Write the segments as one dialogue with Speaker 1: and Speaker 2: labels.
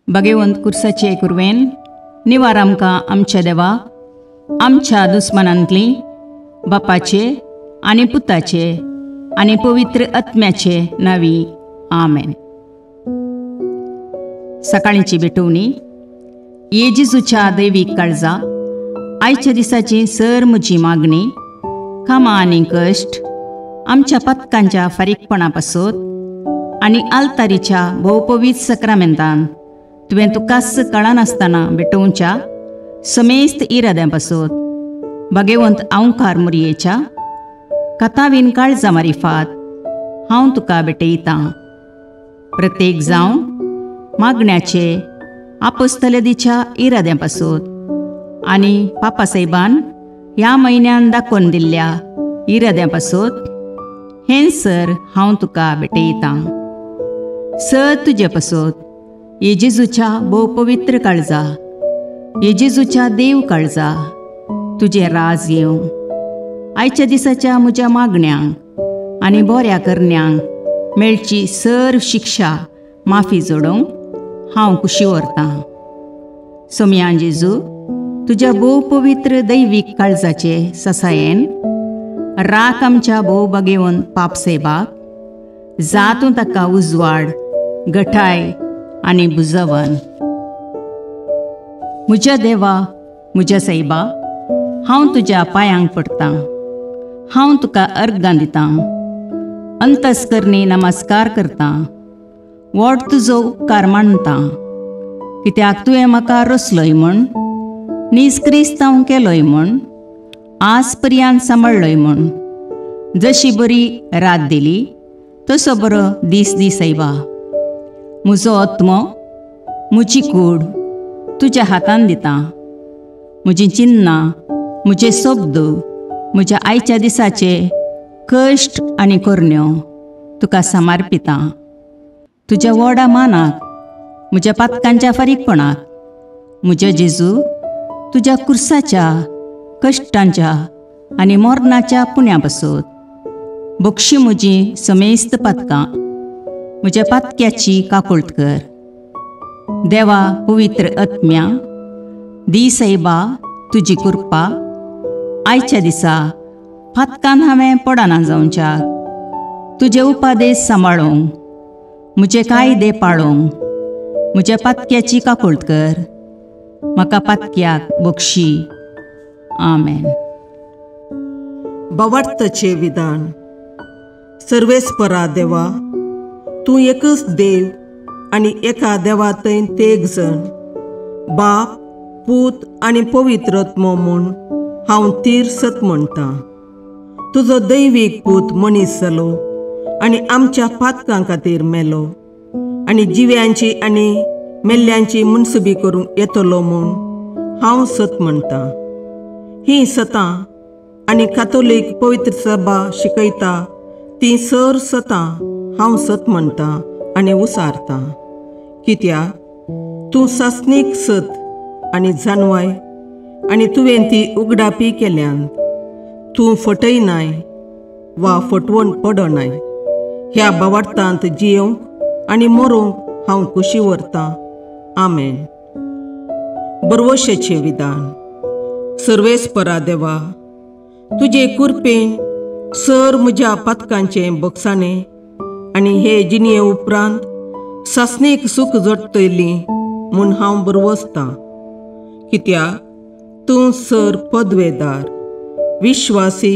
Speaker 1: भगवंत कुर्साचे कुरवेन निवार आमकां आमच्या देवा आमच्या दुस्मनांतली बापाचे आनी पुताचे आनी पवित्र आत्म्याचे नावी आमेन. सकाळींची भेटवणी. येजेजूच्या दैवीक काळजा आयच्या दिसाची सर म्हजी मागणी कामां आनी कश्ट आमच्या पथकांच्या फारीकपणा पासत आनी आल्तारीच्या भोवपवीत सक्रामेंतान तुवें तुकास कळनासतना भेटोवच्या समेस्त इराद्यां पासत भगवंत आवकार मुरयेच्या कथावीन काळजा मारिफात हांव तुका भेटयतां. प्रत्येक जावं मागण्याचे आपोस्तलदीच्या इराद्यां पासत आनी पापासाहेबान ह्या म्हयन्यान दाखोवन दिल्ल्या इराद्यां पासत हें सर हांव तुका भेटयतां. सर तुजे पासत येजेजूच्या भोवपवित्र काळजा येजेजूच्या देव काळजा तुजे राज येवं. आयच्या दिसाच्या म्हज्या मागण्यांक आनी बऱ्या करण्यांक मेळची सर शिक्षा माफी जोडोवंक हांव कुशी व्हरतां. सोम्या जेजू तुज्या भोवपवित्र दैवीक काळजाचे ससायेन राख आमच्या भोव भगवंत पापसेबाक जातूं ताका उजवाड घटाय आनी बुजवण. म्हज्या देवा म्हज्या सैबा हांव तुज्या पांयांक पडटां. हांव तुका अर्गां दितां. अंतस्करणी नमस्कार करतां. व्हड तुजो उपकार मानतां कित्याक तुवें म्हाका रचलोय म्हूण निस्क्रिस्तांव केलोय म्हूण आज पर्यंत सांबाळलोय म्हूण जशी बरी रात दिली तसो बरो दीस दी सैबा. म्हजो आत्मो म्हजी कूड तुज्या हातान दितां. म्हजीं चिन्नां म्हजे शब्द म्हज्या आयच्या दिसाचे कश्ट आनी करण्यो तुका समर्पितां. तुज्या व्हडा मानाक म्हज्या पातकांच्या फारीकपणाक म्हज्या जेजू तुज्या कुर्साच्या कश्टांच्या आनी मरणाच्या पुण्या पासत बक्षी म्हजी समेस्त पातकां म्हज्या पातक्याची काकुळट कर. देवा पवित्र आत्म्या दी सैबा तुजी कृपा आयच्या दिसा पातकान हांवें पडना जावच्याक तुजे उपादेश सांबाळोवंक म्हजे कायदे पाळोवंक म्हज्या पातक्याची काकुळट कर. म्हाका पातक्याक बक्षी. आमेन.
Speaker 2: बावार्थाचें विधान. सर्वेस्परा देवा तूं एकच देव आनी एका देवातय तेग जण बाप पूत आनी पवित्र आत्मो म्हूण हांव तीर सत म्हणटां. तुजो दैवीक पूत मनीस जालो आनी आमच्या पातकां खातीर मेलो आनी जिव्यांची आनी मेल्ल्यांची मुनसुबी करूंक येतलो म्हूण हांव सत म्हणटां. हीं सतां आनी कातोलीक पवित्र सभा शिकयता ती सर सतां हांव सत म्हणटां आनी उसारतां. कित्याक तूं सासणीक सत आनी जानवाय आनी तुवें ती उगडापी केल्यांत तूं फटयनाय वा फटवण पडनाय. ह्या बावार्थांत जियोंक आनी मरूंक हांव कुशी व्हरतां. आमेन. बरवशेचें विधान. सर्वेस्परा देवा तुजे कुरपेन सर म्हज्या पातकांचें बक्षाणें आनी हे जिणे उपरांत सासणेक सूख जोडटली म्हूण हांव बरवसतां. कित्याक तूं सर पदवेदार विश्वासी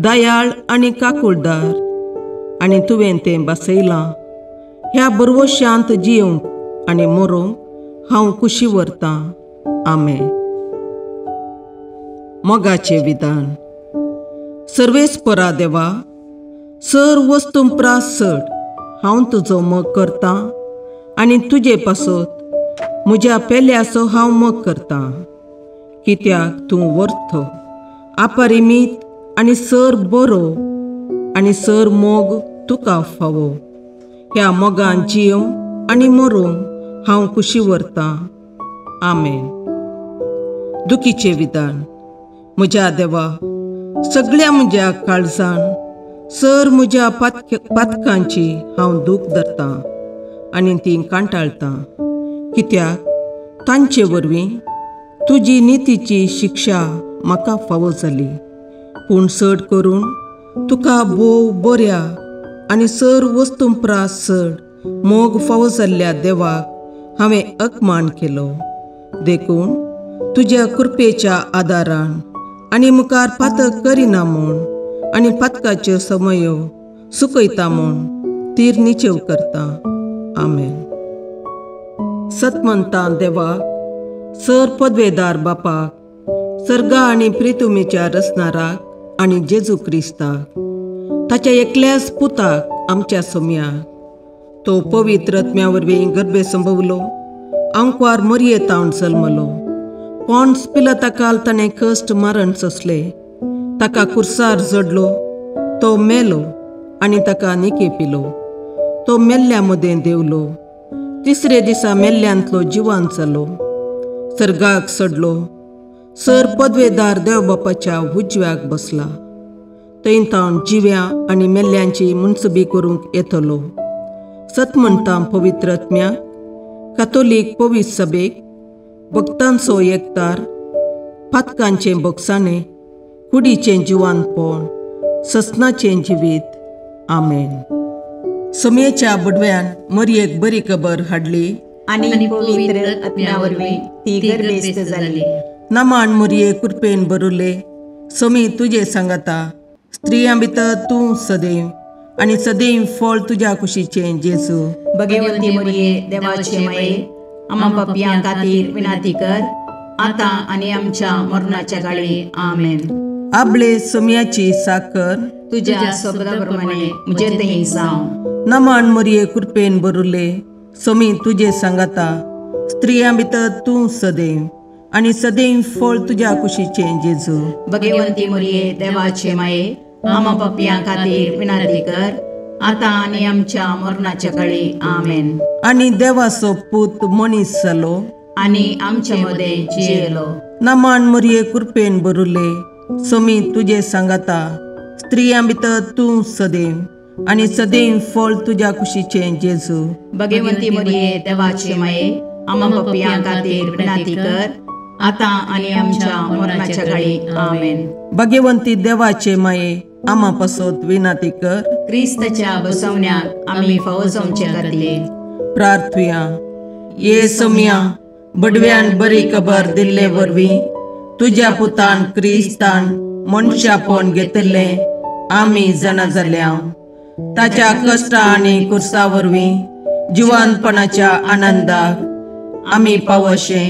Speaker 2: दयाळ आनी काकुळदार आनी तुवें तें बसयलां. ह्या बरवश्यांत जियोंक आनी मरूंक हांव कुशी व्हरतां. आमेन. मोगाचें विधान. सर्वेस्परा देवा सर वस्तुंपरास चड हांव तुजो मोग करतां आनी तुजे पासत म्हज्या पेल्याचो हांव मोग करतां. कित्याक तूं वर्थ अपरिमीत आनी सर बरो आनी सर मोग तुका फावो. ह्या मोगान जियोंक आनी मरूंक हांव कुशी व्हरतां. आमेन. दुखीचें विधान. म्हज्या देवा, सगळ्या म्हज्या काळजान सर म्हज्या पातकांची हांव दूख धरतां आनी ती कांटाळटां, कित्याक तांचे वरवीं तुजी नितीची शिक्षा म्हाका फावो जाली. पूण चड करून तुका बोव बऱ्या आनी सर वस्तुंपरास चड मोग फावो जाल्ल्या देवाक हांवें अकमान केलो. देखून तुज्या कृपेच्या आदारान आनी मुखार पातक करिना म्हूण आनी पातकाच्यो समयो सुकयता म्हूण तीर निचेव करता. आमेन. सतमंतां देवाक, सर पदवेदार बापाक, सर्गा आनी प्रितुमेच्या रचणाराक आनी जेजू क्रिस्ताक, ताच्या एकल्याच पुताक आमच्या सोम्याक, तो पवित्र आत्म्या वरवीं गर्भे संभवलो, अंकवार मरयेतावन जल्मलो, पोन्स पिलाताकाल ताणें कश्ट मरण सोंसले, ताका कुर्सार जडलो, तो मेलो आनी ताका निकेपिलो, तो मेल्ल्या मदें देवलो, तिसरे दिसा मेल्ल्यांतलो जिवांत जालो, सर्गाक चडलो, सर पदवेदार देवबापाच्या उजव्याक बसला, थंय तावन जिव्या आनी मेल्ल्यांची मुनसुबी करूंक येतलो. सतमंतां पवित्र आत्म्याक, कातोलीक पवित्र सभेक, भक्तांचो एकतार, पातकांचें भोगसाणें, कुडीचें जिवानपण, ससनाचें जिवीत. आमेन. समयेच्या बडव्यान मरयेक बरी खबर हाडली
Speaker 1: आनी पवित्र आत्म्या वरवीं ती गर्भेस्त जाली.
Speaker 2: नमान मरये कृपेन भरुले, समी तुजे सांगाता, स्त्रियां भितर तूं सदैव आनी सदैव फळ तुज्या कुशीचें जेजू.
Speaker 1: भगवंती मरिये देवाचे माये, आम्हा पापयां खातीर विनाती कर, आतां आनी आमच्या मरणाच्या काळी. आमेन.
Speaker 2: आपले समयाची साकर
Speaker 1: तुज्या सोबताप्रमाणे म्हजे थंय जावं.
Speaker 2: नमान मरये कृपेन भरुले, समी तुजे सांगाता, स्त्रियां भितर तूं सदैव आनी सदैव फळ तुज्या कुशीचें जेजू.
Speaker 1: भगवंती मरिये देवाचे माये, आम्हा पापयां खातीर विनाती कर, आतां आनी आमच्या मरणाच्या काळी. आमेन.
Speaker 2: आनी देवाचो पूत मनीस जालो
Speaker 1: आनी आमचे मदें जियेलो.
Speaker 2: नमान मरये कृपेन भरुले, समी तुजे सांगाता, स्त्रियां भितर तूं सदैव आनी सदैव फळ तुज्या कुशीचें जेजू.
Speaker 1: भगवंती मरिये देवाचे माये, आम्हा पापयां खातीर विनाती कर, आतां आनी आमच्या मरणाच्या काळी. आमेन.
Speaker 2: भगवंती देवाचे माये, आम्हा पासत विनाती कर.
Speaker 1: क्रिस्ताच्या बसवण्याक आमी फावो जावचे खातीर
Speaker 2: प्रार्थुया. ये समया बडव्यान बरी खबर दिल्ले वरवीं तुज्या पुतान क्रिस्तान मनशापण घेतले आमी जाणा जाल्या, ताच्या कश्टा आनी कुर्सा वरवीं जिवानपणाच्या आनंदाक आमी पावशे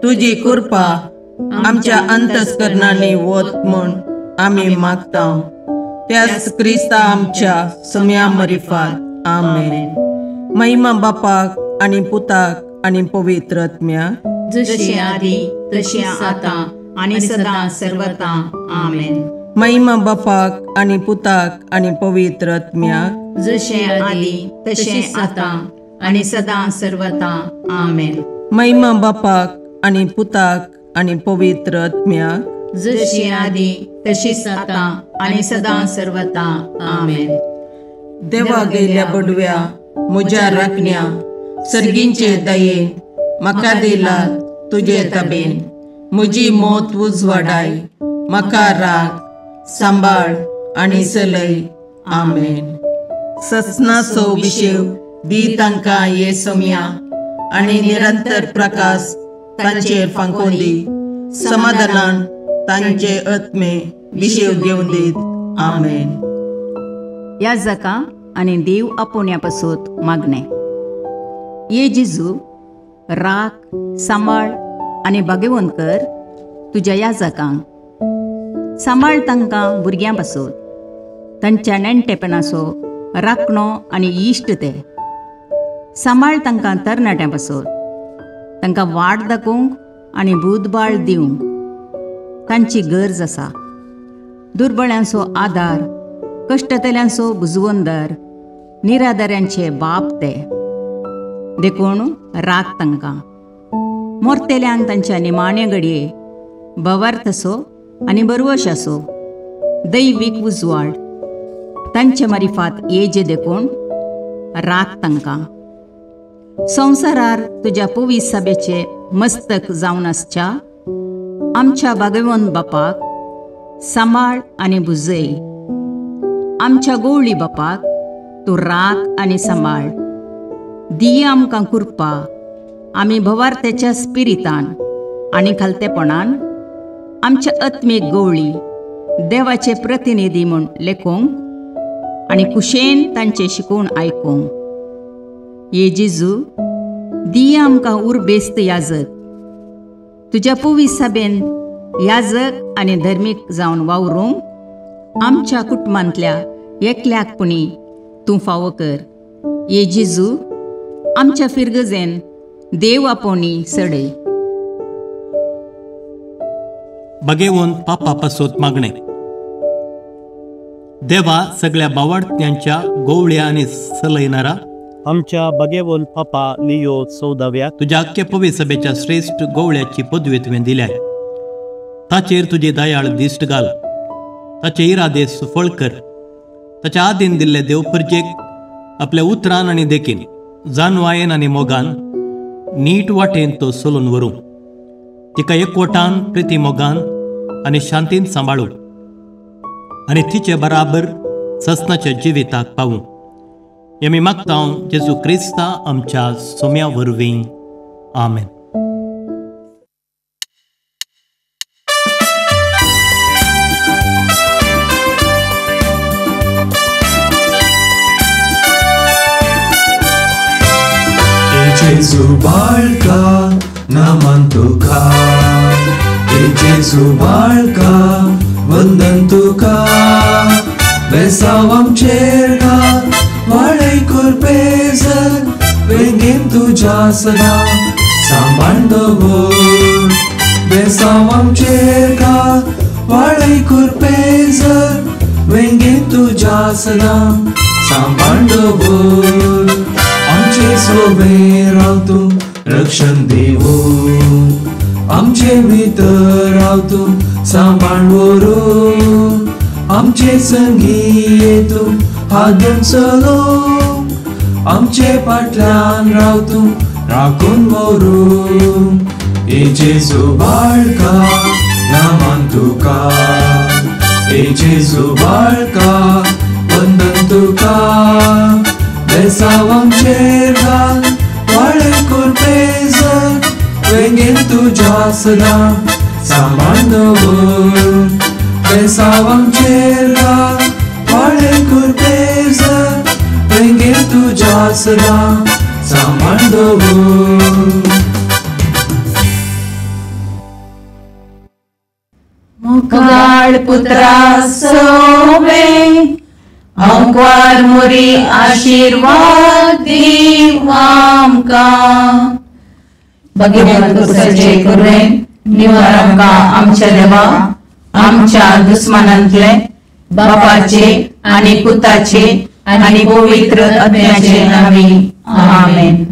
Speaker 2: तुजी कृपा आमच्या अंतस्करणांनी वत म्हूण आमी मागता. त्याच क्रिस्ता आमच्या समया मरिफात. आमेन. महिमा बापाक आनी पुताक आनी पवित्र आत्म्याक,
Speaker 1: जशे आदी तशे आतां आनी सदां सर्वदा. आमेन.
Speaker 2: महिमा बापाक आनी पुताक आनी पवित्र आत्म्याक,
Speaker 1: जशे आदी तशे आतां आनी सदां सर्वदा. आमेन.
Speaker 2: महिमा बापाक आनी पुताक आनी पवित्र आत्म्याक,
Speaker 1: जशी आदी तशीच आतां आनी सदां सर्वदा. आमेन.
Speaker 2: देवा गेल्या बडव्या म्हज्या राखण्या, सर्गींचे दयेन म्हाका दिला तुजे तबेन, म्हजी मोत उजवाडाय, म्हाका राख, सांबाळ आनी चलय. आमेन. ससनाचो विशेव दी तांकां ये समया आनी निरंतर प्रकाश तांचेर फांकून दी, समाधानान तांचे आत्मे विशेव घेवन दीत. आमेन.
Speaker 1: याजकां आनी देव आपोवण्या पासून मागणे. ये जेजू, राख, सांबाळ आनी भागेवंत कर तुज्या याजकांक. सांबाळ तांकां भुरग्यां पासून, तांच्या नेणटेपणाचो राखणो आनी इश्ट ते. सांबाळ तांकां तरणाट्यां पासून, तांकां वाट दाखोवंक आनी बुधबाळ दिवंक तांची गरज आसा. दुर्बळ्यांचो आदार, कश्टतल्यांचो बुजवंदर, निराधाऱ्यांचे बाप ते. देखून राग तांकां. मोरतेल्यांक तांच्या निमाणे घडये बवार्थ असो आनी बरवश असो, दैवीक उजवाड तांचे मारिफात येजे देखून राग तांकां. संवसारार तुज्या पवित्र सभेचे मस्तक जावन आसच्या आमच्या भागवंत बापाक सांबाळ आनी बुजय. आमच्या गवळी बापाक तूं राख आनी सांबाळ. दिये आमकां कुरपा आमी भवार्थेच्या स्पिरितान आनी खालतेपणान आमच्या आत्मीक गवळी देवाचे प्रतिनिधी म्हूण लेखोंक आनी कुशेन तांचे शिकवण आयकूंक. ये जेजू, दिये आमकां उरबेस्त याजक. तुज्या पवित्र सभेन याजक आनी धर्मीक जावन वावरूंक आमच्या कुटुंबांतल्या एकल्याकपणी तूं फावो कर. ये जेजू, आमच्या फिरगजेन देव आपोवणी सडय.
Speaker 3: बगेवून पापा पासोत मागणे. देवा, सगळ्या बावार्थ्यांच्या गोवळ्या आनी सलयणारा
Speaker 4: आमच्या बगेवून पापा लियो 14व्या
Speaker 3: तुझ्या अख्ख्या पवित्र सभेच्या श्रेष्ठ गोवळ्याची पदवी तुवें दिल्याय. ताचेर तुजे दयाळ दिश्ट घाल. ताचे इरादे सुफळ कर. ताच्या आदीन दिल्ले देवपुरजेक आपल्या उतरान आनी देखीन जानवायेन आनी मोगान नीट वाटेन तो चलून व्हरूं. तिका एकवटान प्रिती मोगान आनी शांतीन सांबाळूं आनी तिचे बराबर ससनाच्या जिविताक पावूं. मी मागतां जेजू क्रिस्ता आमच्या सोम्या वरवीं. आमेन.
Speaker 5: जेजू बाळका नामान तुका, जेजू बाळका वंदन तुका. बेसांव आमचेर घाल वाडय कुरपेजर, वेंगेन तुज्या सदां सांबाळ दवर. बेसांव आमचेर घाल वाडय कुरपेजर, वेंगेन तुज्या सदां सांबाळ दवर. आमचे सोबे राव तूं रक्षण दिवून, आमचे भितर राव तूं सांबाळ व्हरून. आमचे संगी तूं हादून चलोवंक, आमचे फाटल्यान राव तूं राखून व्हरून. ए जेजू बाळका नामान तुका, ए जेजू बाळका वंदन तुका. बेसांव आमचेर घाल वाडय कुरपेजर, वेंगेन तुज्या सदां सांबाळ दवर. बेसांव आमचेर घाल वाडय कुरपेजर, वेंगेन तुज्या सदां सांबाळ दवर.
Speaker 1: मुखार पुत्रा सोबे अंकवार मुरी आशीर्वाद दीव आमकां. भगवंत सजे करुणेन निवार आमकां आमच्या देवा, आमच्या दुस्मानांतले बापाचे आनी पुताचे आनी पवित्र आत्म्याचे नांवी. आमेन.